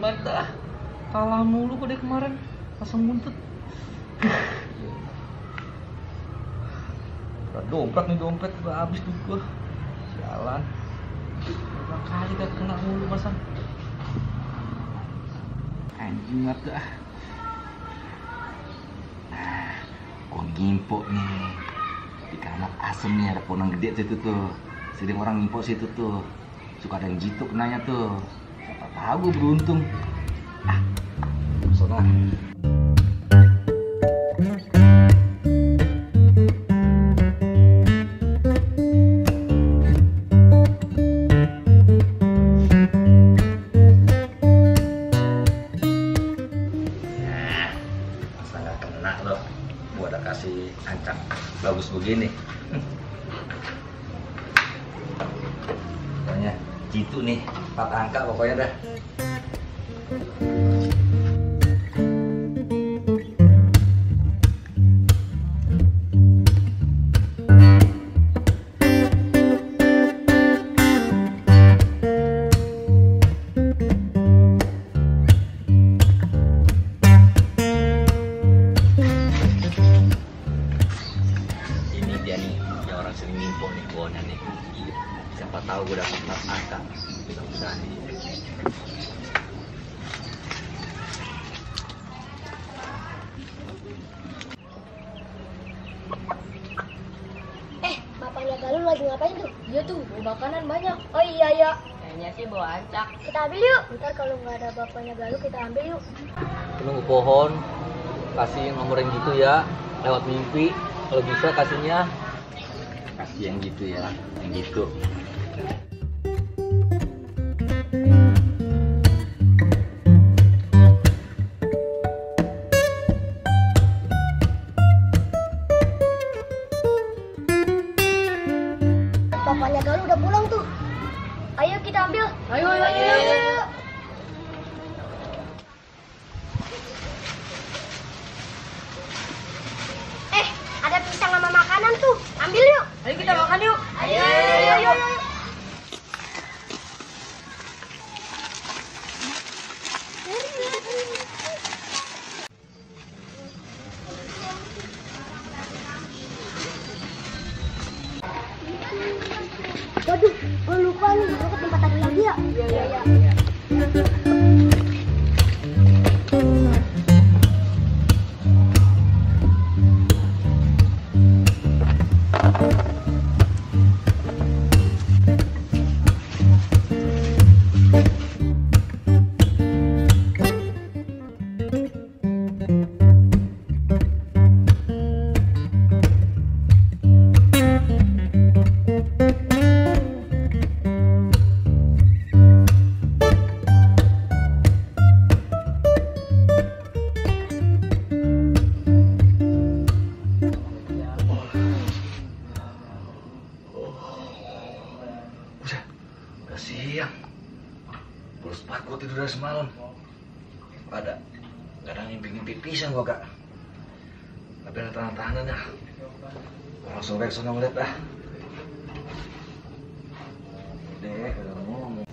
banget dah. Kalah mulu gue dari kemarin. Pasang buntut. Dompet nih, dompet udah habis tuh gue. Sialan. Berapa kali gak kena mulu pasang. Anjing banget dah. Nah, gua ngimpo nih. Di kamar asem nih ada pohon gede situ tuh. Sering orang ngimpo situ tuh. Suka ada yang jitu kenanya tuh. Siapa tahu gue beruntung. Sono. Gua udah kasih ancang bagus begini. Pokoknya jitu nih 4 angka pokoknya dah. Orang sering ngimpo nih kuonnya nih. Siapa tahu gue dapat 4 angka. Mudah-mudahan nih. Bapaknya Galuh lagi ngapain tuh? Dia tuh bawa makanan banyak. Oh iya. Kayaknya sih bawa acak. Kita ambil yuk. Ntar kalau nggak ada bapaknya Galuh kita ambil yuk. Penunggu pohon. Kasih nomor yang gitu ya. Lewat mimpi. Kalau bisa kasihnya. Kasih yang gitu ya, yang gitu. Bapaknya Galuh udah pulang tuh. Ayo kita ambil. Ayo. Ada pisang sama makanan tuh. Ambil yuk. Ayo kita makan yuk. Ayo. Waduh, gue lupa nih, gue ke tempat tadi lagi ya. Iya. Siang, bolos banget gua tidur dari semalam. Gak ada ngimpi pisang gua kak. Tapi ada tanda-tandanya. Gua langsung ke sana ngeliat dah. Dek, udah ngomong.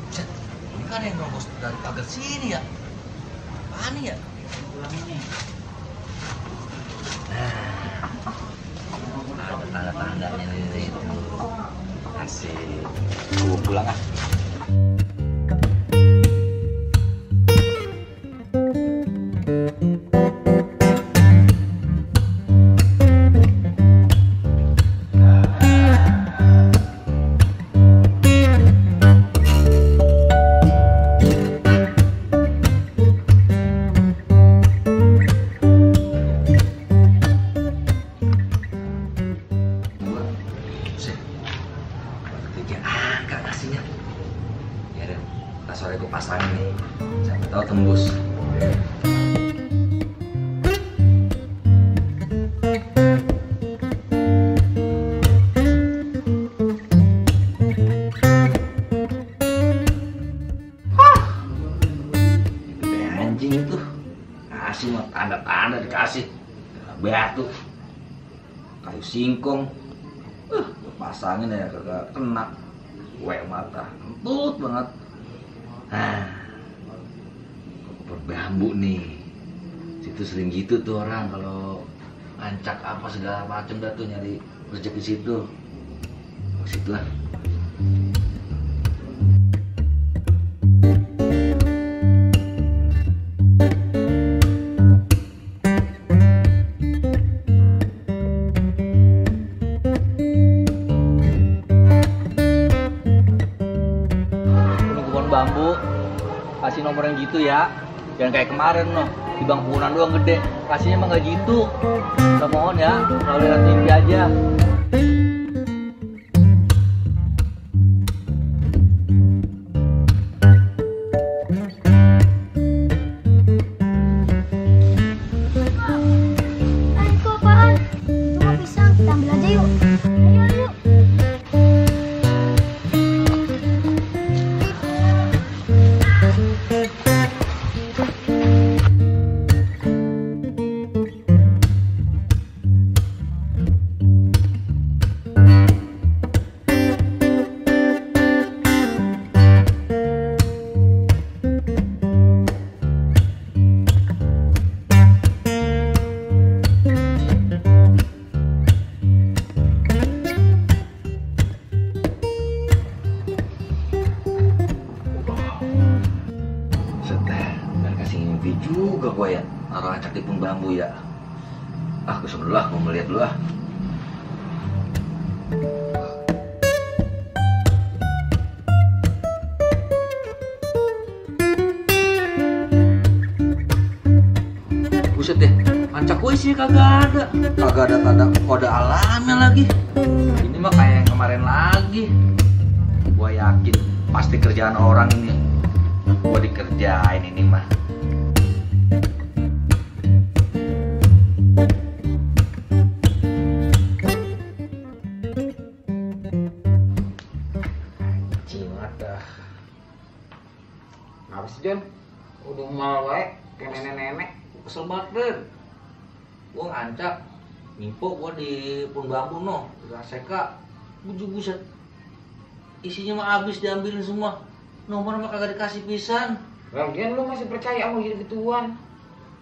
Cet, ini kan yang nongos dari pagar sini ya. Apaan ya? Pulang ini. Ada tanda-tandanya nih itu. Asik. Gua pulang ah. Sore gue pasangin nih, siapa tahu tembus. Anjing itu kasih mah tanda-tanda dikasih batu kayu singkong, pasangin ya kagak kena, mata. kentut banget. Nah, koper bambu nih. Situ sering gitu tuh orang kalau ancak apa segala macem dah tuh nyari rezeki situ. Ke situ lah. Bambu kasih nomor yang gitu ya, jangan kayak kemarin loh di bang punan doang gede, kasihnya emang gak gitu. Kita mohon ya, kalau lihat mimpi aja. Itu apaan? Cuma pisang, kita ambil aja yuk. Ayo, ayo. Udah kasih mimpi juga gua ya, naruh ancak di pung bambu ya. Ah, kesel dulu lah, mau melihat dulu ah. Buset deh, ancak gue sih kagak ada tanda kode alamnya lagi. Ini mah kayak yang kemarin lagi. Gua yakin pasti kerjaan orang ini. Gua dikerjain ini mah. Cimat dah. Apa sih John? Udah mal wae kayak nenek-nenek. Kesel banget Den. Gua ngancak ngimpo gua di pun bambu no, di Aseka. Buset. Isinya mah habis diambilin semua. Nomor mah kagak dikasih pisan. Lagian lu masih percaya sama gitu-gituan?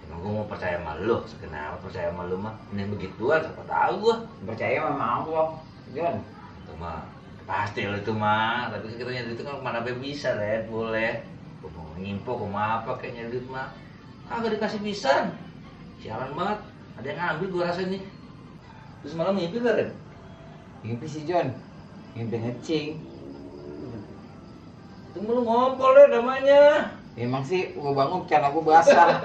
Emang gua mau percaya sama lu, kenapa percaya sama lu mah? Ini begituan, siapa tahu gua. Percaya sama Allah, John. Itu mah pasti lo itu mah, tapi kita nyari itu kan mana bisa Red, boleh. Gua mau ngimpo, gua mau apa kayak nyari duit mah. Kagak dikasih pisan. Sialan banget, ada yang ngambil gua rasa ini. Terus malam mimpi gak Red? Mimpi sih John, mimpi ngecing. Itu lu ngompol deh namanya. Emang sih gua bangun karena gua basah.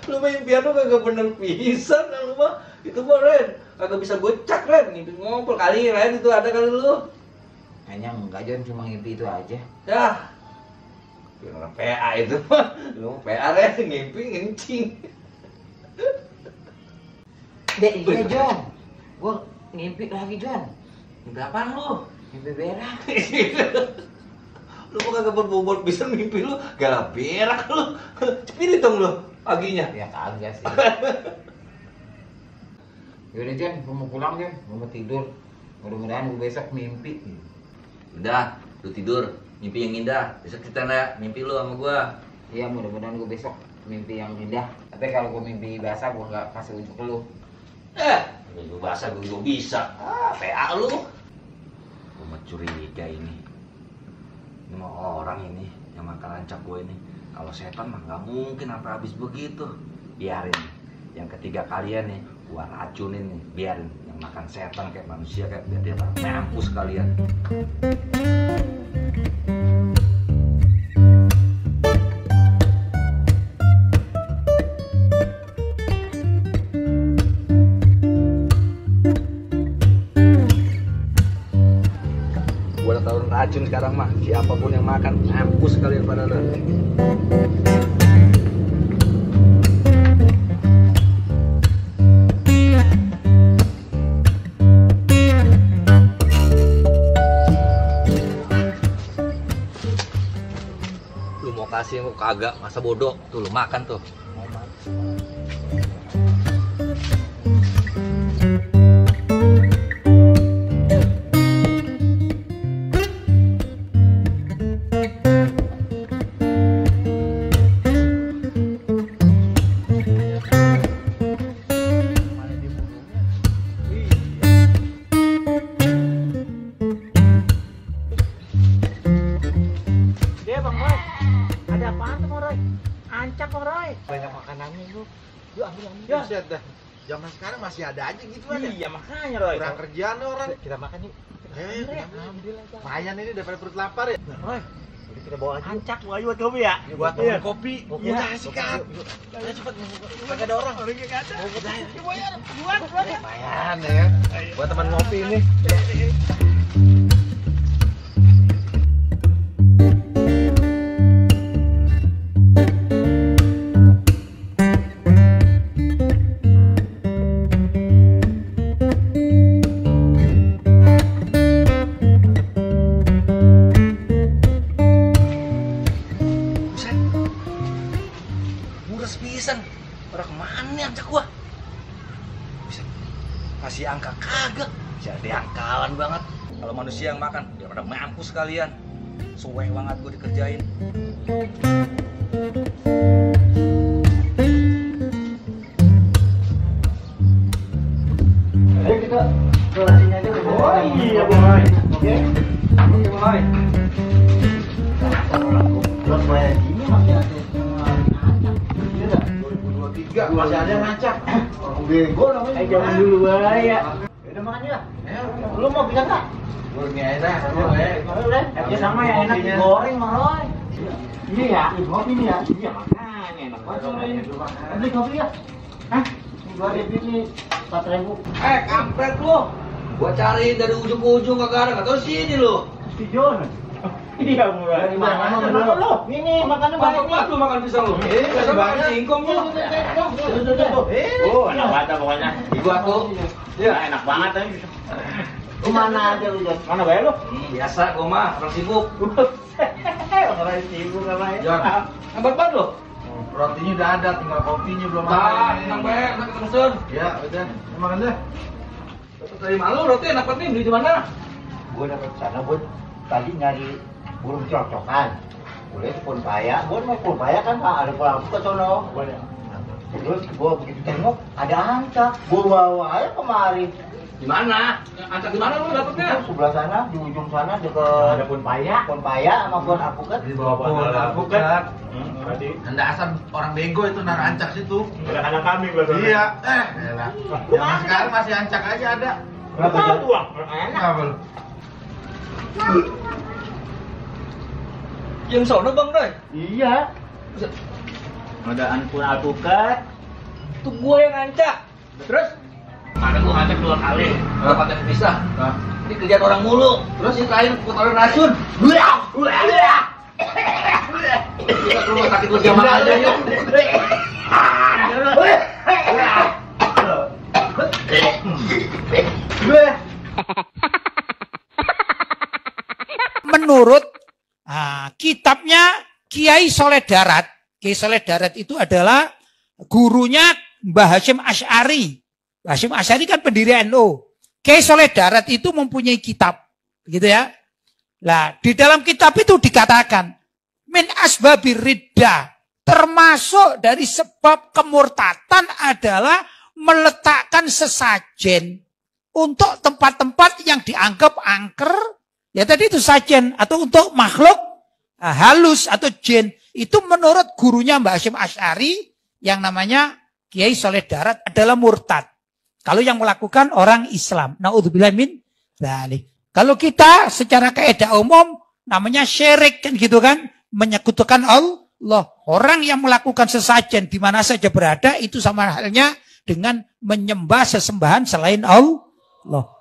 Lu mimpian lu kagak bener pisan lu mah. Itu mah Ren, kagak bisa gocak Ren, ngimpi ngompol kali Ren itu ada kali lu. Kayaknya enggak John, cuma mimpi itu aja. Ya. Orang PA itu mah. Lu PA Ren, ngimpi ngencing. Dek, iya John. Gua ngimpi lagi John. Mimpi apaan lu? Mimpi berak. Lu kok kagak berbobot bisa mimpi lu, galak berak lu. Cepet dong lu paginya. Ya kagak sih. Yaudah John, gua mau pulang John, gua mau tidur. Mudah-mudahan gua besok mimpi. Udah, lu tidur, mimpi yang indah. Besok kita mimpi lu sama gua. Iya, mudah-mudahan gua besok mimpi yang indah. Tapi kalau gua mimpi basah, gua nggak kasih unjuk ke lu. Lu basah gua bisa. PA lu. Gua mau curiga ini. Ini mah orang ini yang makan ancak gue ini. Kalau setan mah nggak mungkin sampai habis begitu. Biarin. Yang ketiga kalian nih, gua racunin nih. Biarin yang makan setan kayak manusia kayak biar dia mampus kalian. Gua udah taruh racun sekarang mah. Siapapun yang makan, mampus kalian pada lu. Lu mau kasih lu kagak, masa bodoh. Tuh lu makan tuh. apaan tuh, Roy? Ancak, Roy. Banyak makanannya lu. Yuk ambil. Ya, set dah. Zaman sekarang masih ada aja gitu kan ya? Iya, makanya, Roy. Kurang kerjaan orang. Kita makan yuk. Ambil aja. Lumayan ini daripada perut lapar ya. Roy, udah kita bawa aja. Ancak, ayo buat kopi ya? Buat kopi. Iya, asik kan. Ayo cepet. Kagak ada orang. Orang kagak ada. Buat. Lumayan ya. Buat teman ngopi ini. Orang kemana nih angka gua? Bisa kasih angka kagak. Jadi angkalan banget. Kalau manusia yang makan, dia pada mampus sekalian. Suwe banget gua dikerjain. Ayo kita ke sini aja. Oh iya, Boy. Oke. Ini Boy. Buat bayar gini masih ada. Masih ada yang ngacak. Orang bego namanya. Jangan dulu ya. Udah makan ya. Lu mau bisa enggak? Gua ini enak. Ya sama yang enak digoreng mah, Roy. Ini ya, kopi ini ya. Iya makanya enak banget ini. Beli kopi ya? Hah? Ini gua ada ini 4.000. Kampret lu. Gua cari dari ujung ke ujung kagak ada, enggak tahu sini lu. Si Jon. Iya murah. Mana lu? Ini makannya banyak nih. Lu makan pisang lu. Biasa makan singkong lu. Oh, enak banget pokoknya. Gua tuh. Ya, enak banget tadi. Lu mana aja lu, Jon? Mana bayar lu? Biasa gua mah, orang sibuk. Orang sibuk apa ya? Jon, hebat banget lu. Rotinya udah ada, tinggal kopinya belum ada. Tenang bae, kita pesen. Ya, udah. Makan deh. Dapat dari mana lu roti enak banget nih, beli di mana? Gue dapet sana, gue tadi nyari burung cocokan. Boleh pun paya, gue mau pun paya kan Pak, ada pulang ke sono. Terus gue begitu tengok ada angka, gue bawa aja kemari. Di mana? Angkat di mana lu dapetnya? Di sebelah sana, di ujung sana deket Ada pun paya. pun paya sama pun alpukat. Di bawah pohon alpukat. Berarti Anda asal orang bego itu naruh ancak situ. anak kami berarti. Iya. Zaman sekarang masih ancak aja ada. Berapa tuh, Bang? Enak. Apa lu? Yang sono Bang Roy. Iya. Ada ampun alpukat. Tuh gua yang ngancak. Terus mana gua ngancak 2 kali. Enggak pakai pisah. Ini kerjaan orang mulu. Terus yang terakhir gua taruh racun. Kita ke rumah sakit lu jamak aja yuk. Menurut kitabnya Kiai Soleh Darat. Kiai Soleh Darat itu adalah gurunya Mbah Hasyim Asy'ari. Mbah Hasyim Asy'ari kan pendiri NU. Kiai Soleh Darat itu mempunyai kitab, gitu ya. Nah, di dalam kitab itu dikatakan min asbabir riddah, termasuk dari sebab kemurtatan adalah meletakkan sesajen untuk tempat-tempat yang dianggap angker. Ya tadi itu sajen atau untuk makhluk halus atau jin. Itu menurut gurunya Mbah Hasyim Asy'ari yang namanya Kiai Soleh Darat adalah murtad. Kalau yang melakukan orang Islam. Naudzubillah min dzalik. Kalau kita secara kaidah umum namanya syirik kan gitu kan, menyekutukan Allah. Orang yang melakukan sesajen di mana saja berada itu sama halnya dengan menyembah sesembahan selain Allah.